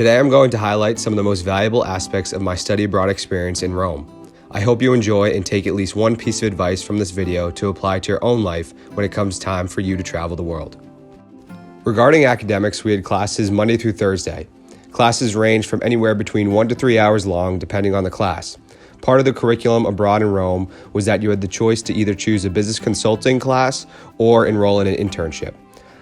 Today I'm going to highlight some of the most valuable aspects of my study abroad experience in Rome. I hope you enjoy and take at least one piece of advice from this video to apply to your own life when it comes time for you to travel the world. Regarding academics, we had classes Monday through Thursday. Classes ranged from anywhere between 1 to 3 hours long depending on the class. Part of the curriculum abroad in Rome was that you had the choice to either choose a business consulting class or enroll in an internship.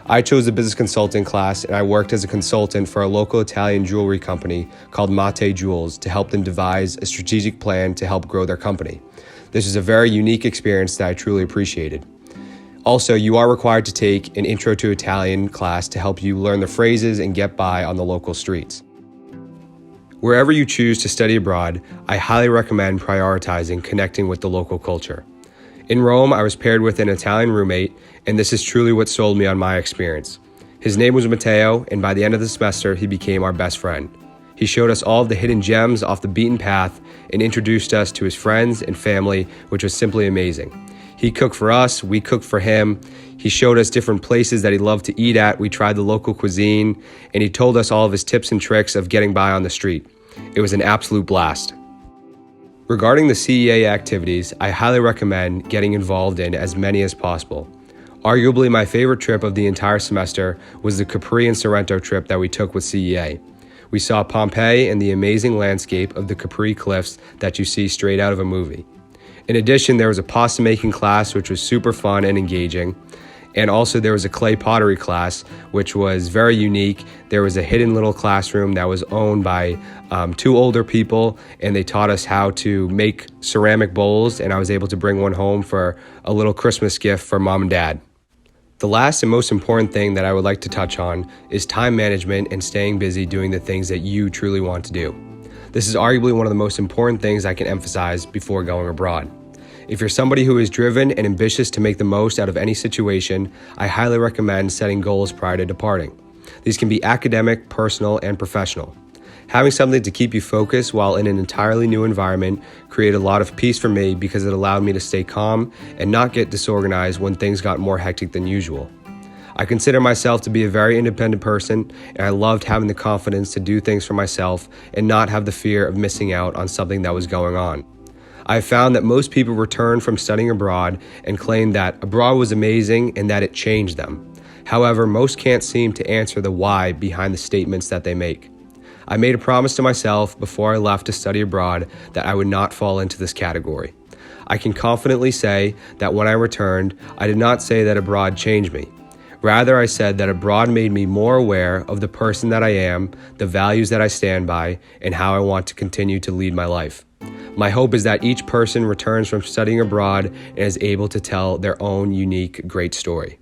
I chose a business consulting class and I worked as a consultant for a local Italian jewelry company called Mate Jewels to help them devise a strategic plan to help grow their company. This is a very unique experience that I truly appreciated. Also, you are required to take an Intro to Italian class to help you learn the phrases and get by on the local streets. Wherever you choose to study abroad, I highly recommend prioritizing connecting with the local culture. In Rome, I was paired with an Italian roommate, and this is truly what sold me on my experience. His name was Matteo, and by the end of the semester, he became our best friend. He showed us all of the hidden gems off the beaten path and introduced us to his friends and family, which was simply amazing. He cooked for us, we cooked for him. He showed us different places that he loved to eat at. We tried the local cuisine, and he told us all of his tips and tricks of getting by on the street. It was an absolute blast. Regarding the CEA activities, I highly recommend getting involved in as many as possible. Arguably, my favorite trip of the entire semester was the Capri and Sorrento trip that we took with CEA. We saw Pompeii and the amazing landscape of the Capri cliffs that you see straight out of a movie. In addition, there was a pasta making class, which was super fun and engaging. And also there was a clay pottery class, which was very unique. There was a hidden little classroom that was owned by two older people, and they taught us how to make ceramic bowls, and I was able to bring one home for a little Christmas gift for mom and dad. The last and most important thing that I would like to touch on is time management and staying busy doing the things that you truly want to do. This is arguably one of the most important things I can emphasize before going abroad. If you're somebody who is driven and ambitious to make the most out of any situation, I highly recommend setting goals prior to departing. These can be academic, personal, and professional. Having something to keep you focused while in an entirely new environment created a lot of peace for me because it allowed me to stay calm and not get disorganized when things got more hectic than usual. I consider myself to be a very independent person, and I loved having the confidence to do things for myself and not have the fear of missing out on something that was going on. I found that most people return from studying abroad and claim that abroad was amazing and that it changed them. However, most can't seem to answer the why behind the statements that they make. I made a promise to myself before I left to study abroad that I would not fall into this category. I can confidently say that when I returned, I did not say that abroad changed me. Rather, I said that abroad made me more aware of the person that I am, the values that I stand by, and how I want to continue to lead my life. My hope is that each person returns from studying abroad and is able to tell their own unique, great story.